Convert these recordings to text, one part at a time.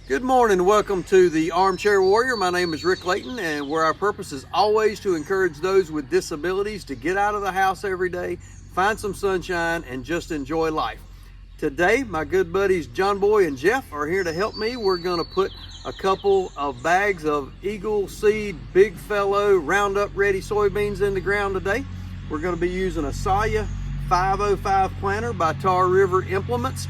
Good morning, welcome to the Armchair Warrior. My name is Rick Layton, and where our purpose is always to encourage those with disabilities to get out of the house every day, find some sunshine, and just enjoy life. Today, my good buddies John Boy and Jeff are here to help me. We're going to put a couple of bags of Eagle Seed Big Fellow Roundup Ready soybeans in the ground today. We're going to be using a Saya 505 planter by Tar River Implements.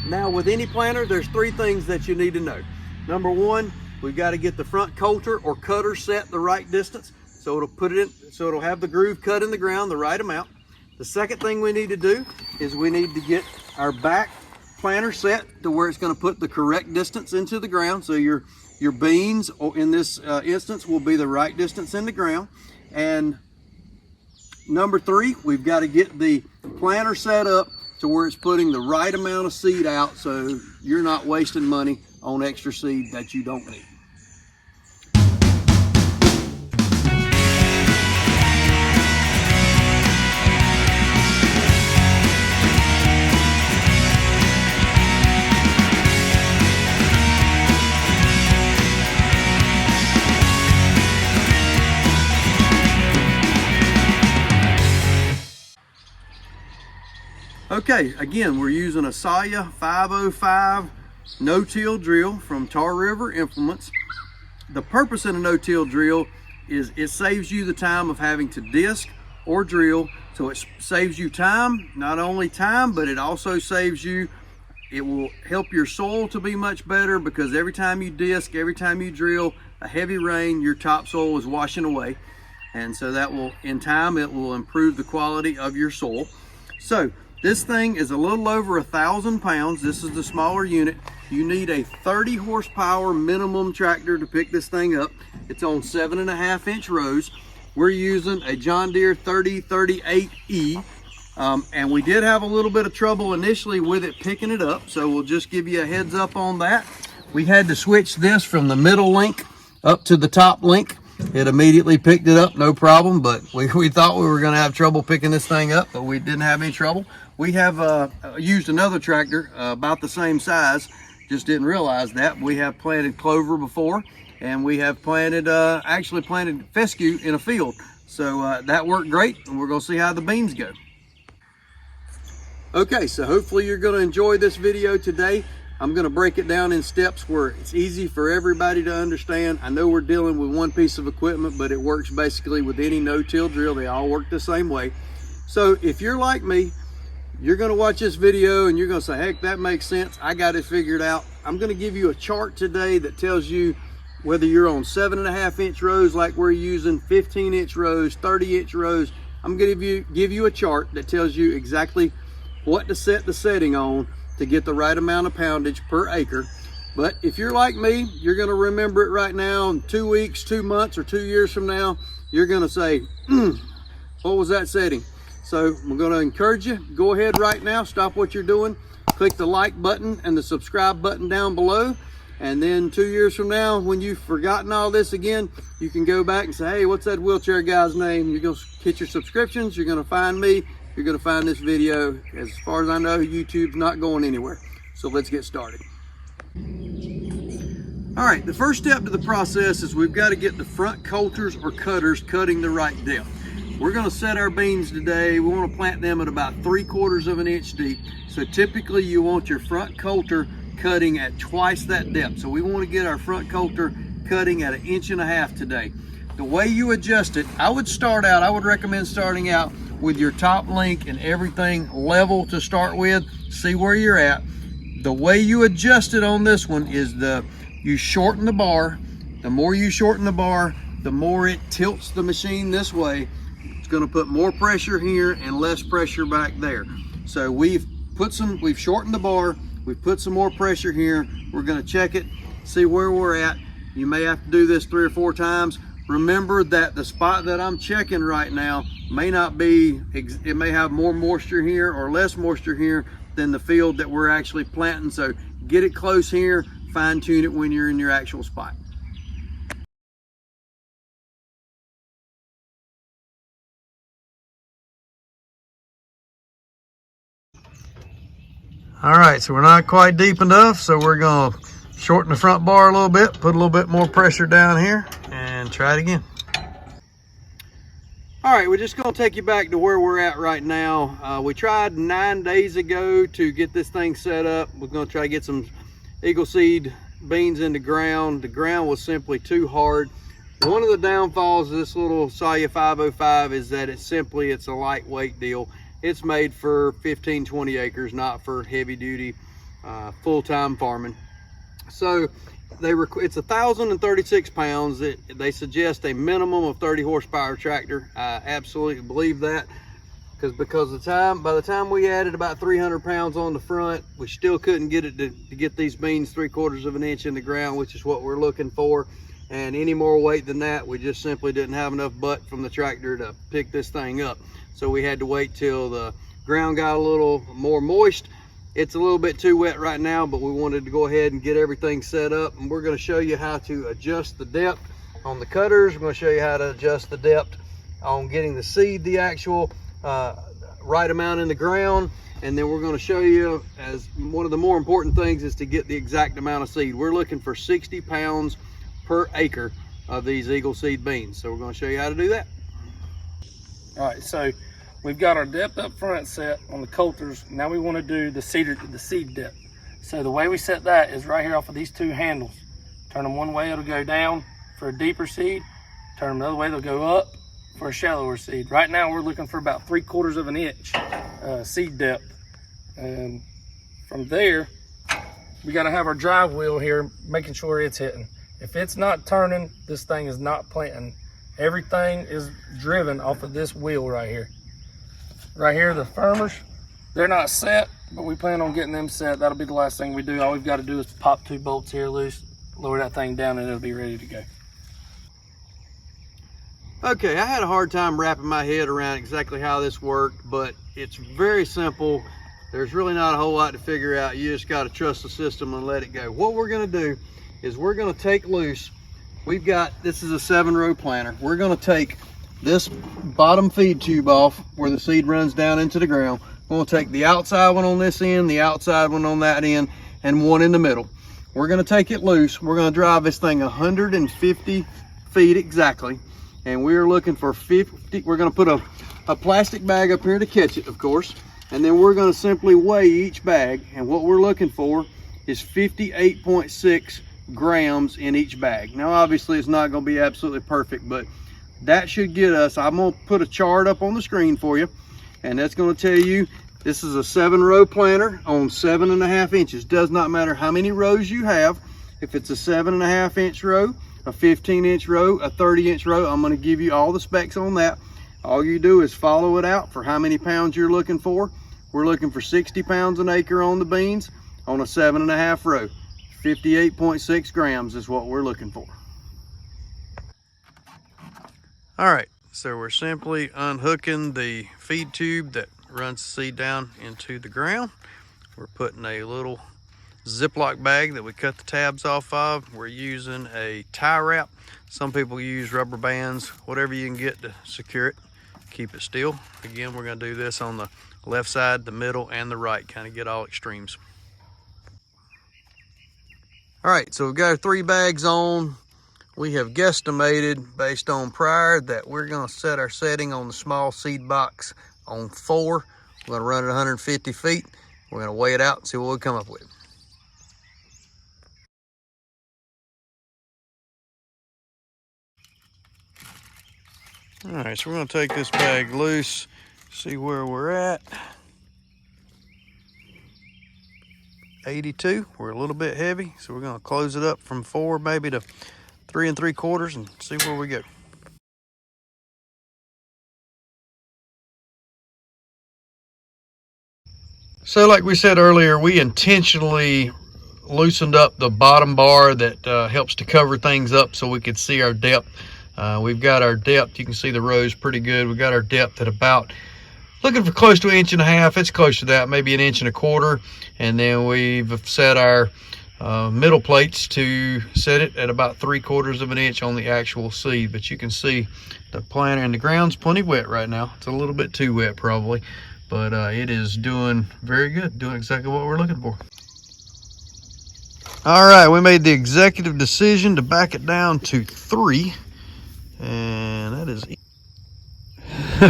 Now, with any planter, there's three things that you need to know. Number one, we've got to get the front coulter or cutter set the right distance, so it'll have the groove cut in the ground the right amount. The second thing we need to do is we need to get our back planter set to where it's going to put the correct distance into the ground. So your beans, or in this instance, will be the right distance in the ground. And number three, we've got to get the planter set up to where it's putting the right amount of seed out, so you're not wasting money on extra seed that you don't need. Okay, again, we're using a Saya 505 no-till drill from Tar River Implements. The purpose of a no-till drill is it saves you the time of having to disc or drill. So it saves you time, not only time, but it also saves you, it will help your soil to be much better, because every time you disc, every time you drill, a heavy rain, your topsoil is washing away. And so that will, in time, it will improve the quality of your soil. So this thing is a little over 1,000 pounds. This is the smaller unit. You need a 30 horsepower minimum tractor to pick this thing up. It's on 7.5-inch rows. We're using a John Deere 3038E. And we did have a little bit of trouble initially with it picking it up, so we'll just give you a heads up on that. We had to switch this from the middle link up to the top link. It immediately picked it up, no problem, but we thought we were going to have trouble picking this thing up, but we didn't have any trouble. We have used another tractor about the same size, just didn't realize that. We have planted clover before, and we have actually planted fescue in a field. So that worked great, and we're going to see how the beans go. Okay, so hopefully you're going to enjoy this video today. I'm going to break it down in steps where it's easy for everybody to understand. I know we're dealing with one piece of equipment, but it works basically with any no-till drill. They all work the same way. So if you're like me, you're going to watch this video and you're going to say, heck, that makes sense. I got it figured out. I'm going to give you a chart today that tells you whether you're on 7.5-inch rows like we're using, 15-inch rows, 30-inch rows. I'm going to give you a chart that tells you exactly what to set the setting on to get the right amount of poundage per acre. But if you're like me, you're going to remember it right now. In 2 weeks, 2 months, or 2 years from now, you're going to say, what was that setting? So we're going to encourage you, go ahead right now, stop what you're doing, click the like button and the subscribe button down below. And then 2 years from now, when you've forgotten all this again, you can go back and say, hey, what's that wheelchair guy's name? You're going to hit your subscriptions, you're going to find me. You're going to find this video. As far as I know, YouTube's not going anywhere. So let's get started. All right, the first step to the process is we've got to get the front coulters or cutters cutting the right depth. We're going to set our beans today. We want to plant them at about 3/4 of an inch deep. So typically you want your front coulter cutting at twice that depth. So we want to get our front coulter cutting at 1.5 inches today. The way you adjust it, I would recommend starting out with your top link and everything level to start with. See where you're at. The way you adjust it on this one is you shorten the bar. The more you shorten the bar, the more it tilts the machine this way. It's going to put more pressure here and less pressure back there. So we've shortened the bar, we've put some more pressure here. We're going to check it, see where we're at. You may have to do this 3 or 4 times. Remember that the spot that I'm checking right now may not be, it may have more moisture here or less moisture here than the field that we're actually planting. So get it close here, fine tune it when you're in your actual spot. All right, so we're not quite deep enough, so we're gonna Shorten the front bar a little bit, put a little bit more pressure down here, and try it again. All right, we're just gonna take you back to where we're at right now. We tried 9 days ago to get this thing set up. We're gonna try to get some Eagle Seed beans in the ground. The ground was simply too hard. One of the downfalls of this little Soya 505 is that it's a lightweight deal. It's made for 15, 20 acres, not for heavy duty, full-time farming. So it's 1,036 pounds. They suggest a minimum of 30 horsepower tractor. I absolutely believe that, because by the time we added about 300 pounds on the front, we still couldn't get it to get these beans 3/4 of an inch in the ground, which is what we're looking for. And any more weight than that, we just simply didn't have enough butt from the tractor to pick this thing up. So we had to wait till the ground got a little more moist. It's a little bit too wet right now, but we wanted to go ahead and get everything set up. And we're going to show you how to adjust the depth on the cutters. We're going to show you how to adjust the depth on getting the seed the actual right amount in the ground. And then we're going to show you, as one of the more important things is to get the exact amount of seed. We're looking for 60 pounds per acre of these Eagle Seed beans. So we're going to show you how to do that. All right, so we've got our depth up front set on the coulters. Now we want to do the seed depth. So the way we set that is right here off of these two handles. Turn them one way, it'll go down for a deeper seed. Turn them another way, they'll go up for a shallower seed. Right now we're looking for about 3/4 of an inch seed depth. And from there, we got to have our drive wheel here, making sure it's hitting. If it's not turning, this thing is not planting. Everything is driven off of this wheel right here. Right here, the firmers, they're not set, but we plan on getting them set. That'll be the last thing we do. All we've got to do is pop 2 bolts here loose, lower that thing down, and it'll be ready to go. Okay, I had a hard time wrapping my head around exactly how this worked, but it's very simple. There's really not a whole lot to figure out. You just got to trust the system and let it go. What we're going to do is we're going to take loose. This is a 7-row planter. We're going to take this bottom feed tube off where the seed runs down into the ground. We're going to take the outside one on this end, the outside one on that end, and one in the middle. We're going to take it loose. We're going to drive this thing 150 feet exactly, and we're looking for 50. We're going to put a plastic bag up here to catch it, of course, and then we're going to simply weigh each bag, and what we're looking for is 58.6 grams in each bag. Now obviously it's not going to be absolutely perfect, but that should get us, I'm going to put a chart up on the screen for you, and that's going to tell you this is a 7-row planter on 7.5 inches. Does not matter how many rows you have. If it's a 7.5 inch row, a 15-inch row, a 30-inch row, I'm going to give you all the specs on that. All you do is follow it out for how many pounds you're looking for. We're looking for 60 pounds an acre on the beans on a 7.5 row. 58.6 grams is what we're looking for. All right, so we're simply unhooking the feed tube that runs the seed down into the ground. We're putting a little Ziploc bag that we cut the tabs off of. We're using a tie wrap. Some people use rubber bands, whatever you can get to secure it, keep it still. Again, we're gonna do this on the left side, the middle, and the right, kind of get all extremes. All right, so we've got our 3 bags on. We have guesstimated based on prior that we're gonna set our setting on the small seed box on 4. We're gonna run it 150 feet. We're gonna weigh it out and see what we come up with. All right, so we're gonna take this bag loose, see where we're at. 82, we're a little bit heavy, so we're gonna close it up from 4 maybe to 3 3/4 and see where we go. So like we said earlier, we intentionally loosened up the bottom bar that helps to cover things up so we could see our depth. We've got our depth, you can see the rows pretty good. We've got our depth at about, looking for close to 1.5 inches. It's close to that, maybe 1.25 inches. And then we've set our middle plates to set it at about 3/4 of an inch on the actual seed. But you can see the planter, and the ground's plenty wet right now. It's a little bit too wet probably, but it is doing very good, doing exactly what we're looking for. All right, we made the executive decision to back it down to 3, and that is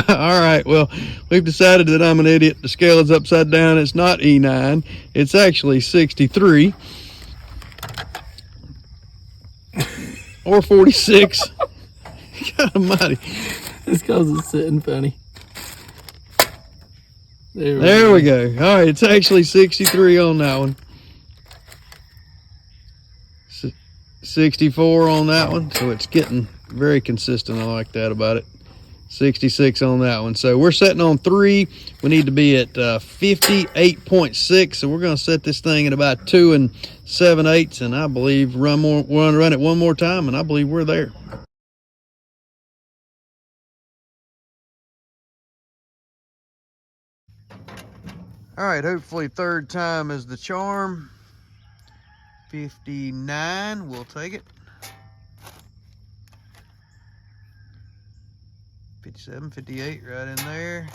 all right, well, we've decided that I'm an idiot. The scale is upside down. It's not E9, it's actually 63 or 46. God almighty. It's because it's sitting funny. There we go. All right, it's actually 63 on that one. 64 on that one, so it's getting very consistent. I like that about it. 66 on that one. So we're setting on 3. We need to be at 58.6. So we're going to set this thing at about 2 7/8, and I believe run it one more time, and I believe we're there. All right, hopefully third time is the charm. 59, we'll take it. 57, 58, right in there.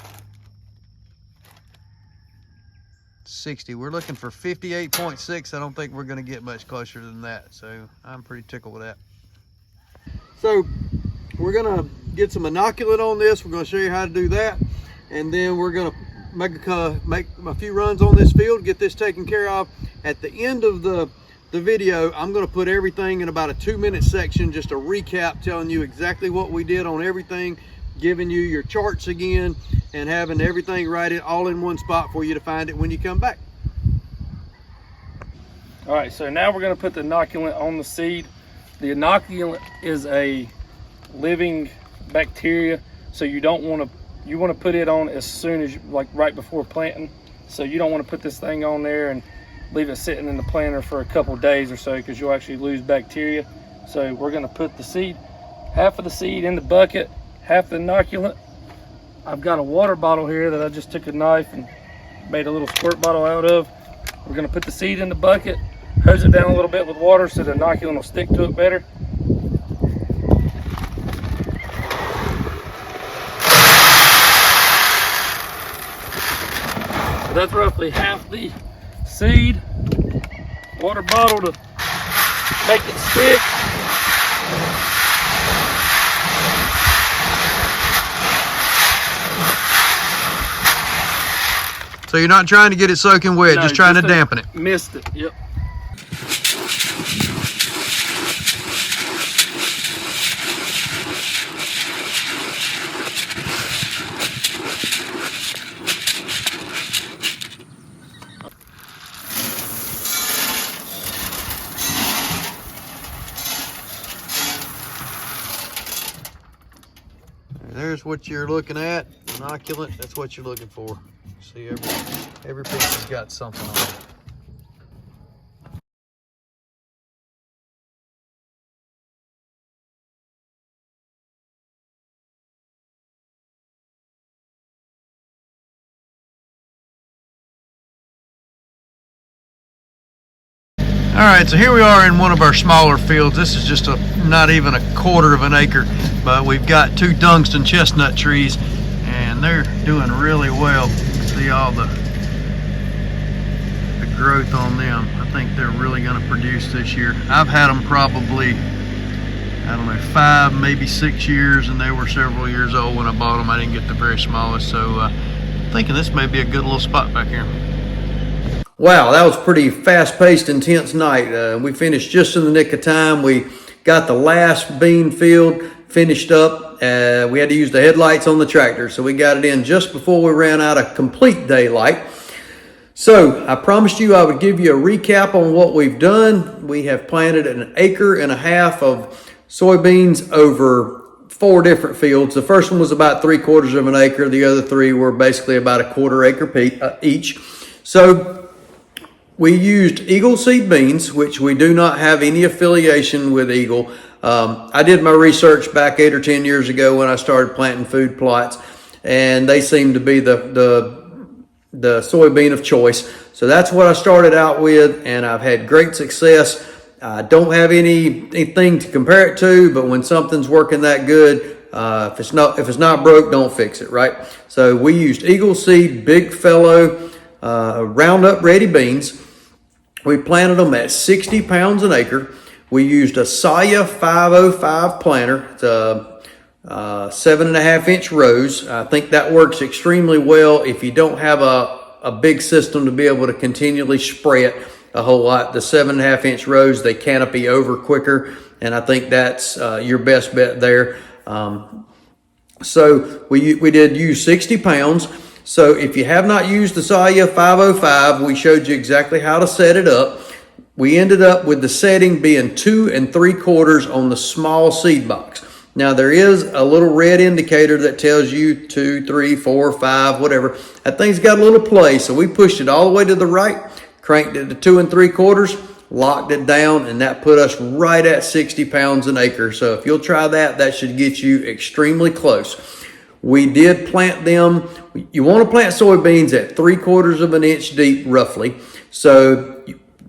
60, we're looking for 58.6. I don't think we're gonna get much closer than that, so I'm pretty tickled with that. So we're gonna get some inoculant on this. We're gonna show you how to do that, and then we're gonna make a few runs on this field, get this taken care of. At the end of the video, I'm going to put everything in about a 2-minute section, just a recap telling you exactly what we did on everything, giving you your charts again, and having everything right all in one spot for you to find it when you come back. All right, so now we're going to put the inoculant on the seed. The inoculant is a living bacteria, so you want to put it on as soon as like right before planting. So you don't want to put this thing on there and leave it sitting in the planter for a couple days or so, because you'll actually lose bacteria. So we're going to put the seed, half of the seed in the bucket, half the inoculant. I've got a water bottle here that I just took a knife and made a little squirt bottle out of. We're going to put the seed in the bucket, hose it down a little bit with water so the inoculant will stick to it better. So that's roughly half the seed, water bottle to make it stick. So you're not trying to get it soaking wet, No, just trying to dampen it. Missed it, yep. There's what you're looking at. Inoculant, that's what you're looking for. See, every piece has got something on it. All right, so here we are in one of our smaller fields. This is just not even a quarter of an acre, but we've got 2 tungsten chestnut trees, and they're doing really well. See all the growth on them. I think they're really going to produce this year. I've had them probably, I don't know, 5, maybe 6 years, and they were several years old when I bought them. I didn't get the very smallest, so I'm thinking this may be a good little spot back here. Wow, that was a pretty fast-paced, intense night. We finished just in the nick of time. We got the last bean field finished up. We had to use the headlights on the tractor, so we got it in just before we ran out of complete daylight. So I promised you I would give you a recap on what we've done. We have planted 1.5 acres of soybeans over 4 different fields. The first one was about 3/4 of an acre. The other 3 were basically about 1/4 acre each. So we used Eagle seed beans, which we do not have any affiliation with Eagle. I did my research back 8 or 10 years ago when I started planting food plots, and they seem to be the soybean of choice. So that's what I started out with, and I've had great success. I don't have anything to compare it to, but when something's working that good, if it's not broke, don't fix it, right? So we used Eagle seed, big fellow, Roundup ready beans. We planted them at 60 pounds an acre. We used a Saya 505 planter. It's a 7.5 inch rows. I think that works extremely well if you don't have a big system to be able to continually spray it a whole lot. The 7.5 inch rows, they canopy over quicker, and I think that's your best bet there. So we did use 60 pounds. So if you have not used the Saya 505, we showed you exactly how to set it up. We ended up with the setting being 2 3/4 on the small seed box. Now there is a little red indicator that tells you 2, 3, 4, 5, whatever. That thing's got a little play, so we pushed it all the way to the right, cranked it to 2 3/4, locked it down, and that put us right at 60 pounds an acre. So if you'll try that, that should get you extremely close. We did plant them. You want to plant soybeans at 3/4 of an inch deep, roughly. So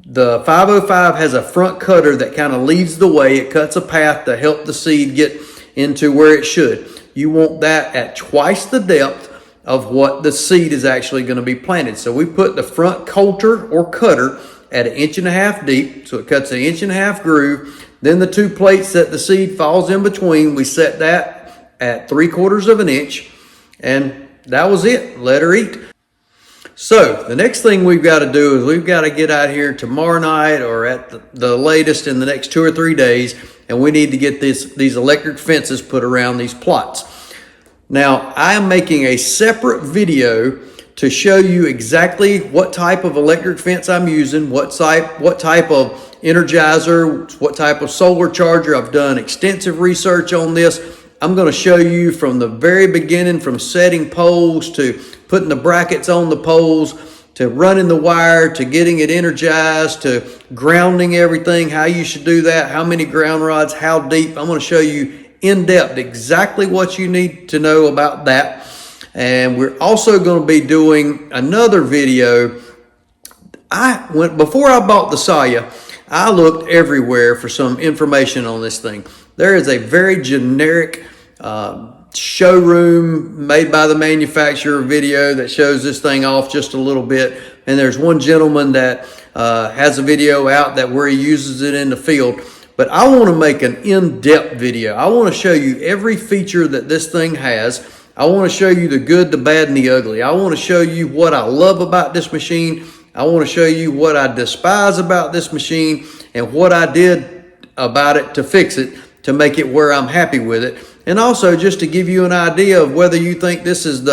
the 505 has a front cutter that kind of leads the way. It cuts a path to help the seed get into where it should. You want that at twice the depth of what the seed is actually going to be planted. So we put the front coulter or cutter at 1.5 inches deep. So it cuts 1.5 inch groove. Then the 2 plates that the seed falls in between, we set that at 3/4 of an inch, and that was it. Let her eat. So the next thing we've got to do is we've got to get out here tomorrow night, or at the latest in the next 2 or 3 days, and we need to get these electric fences put around these plots. Now I am making a separate video to show you exactly what type of electric fence I'm using, what type of energizer, what type of solar charger. I've done extensive research on this. I'm going to show you from the very beginning, from setting poles to putting the brackets on the poles, to running the wire, to getting it energized, to grounding everything, how you should do that, how many ground rods, how deep. I'm going to show you in depth exactly what you need to know about that. And we're also going to be doing another video. Before I bought the Saya, I looked everywhere for some information on this thing. There is a very generic showroom made by the manufacturer video that shows this thing off just a little bit. And there's one gentleman that has a video out that where he uses it in the field. But I want to make an in-depth video. I want to show you every feature that this thing has. I want to show you the good, the bad, and the ugly. I want to show you what I love about this machine. I want to show you what I despise about this machine and what I did about it to fix it, to make it where I'm happy with it. And also just to give you an idea of whether I think this is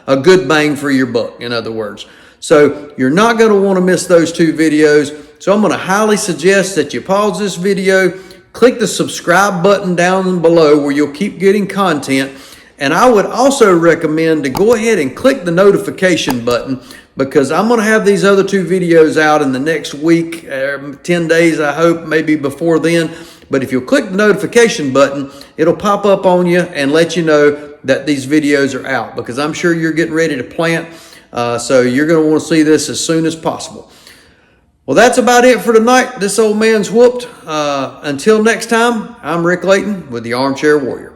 a good bang for your buck, in other words. So you're not going to want to miss those 2 videos. So I'm going to highly suggest that you pause this video, click the subscribe button down below where you'll keep getting content. And I would also recommend to go ahead and click the notification button, because I'm going to have these other 2 videos out in the next week, 10 days, I hope, maybe before then. But if you'll click the notification button, it'll pop up on you and let you know that these videos are out, because I'm sure you're getting ready to plant. So you're going to want to see this as soon as possible. Well, that's about it for tonight. This old man's whooped. Until next time, I'm Rick Layton with the Armchair Warrior.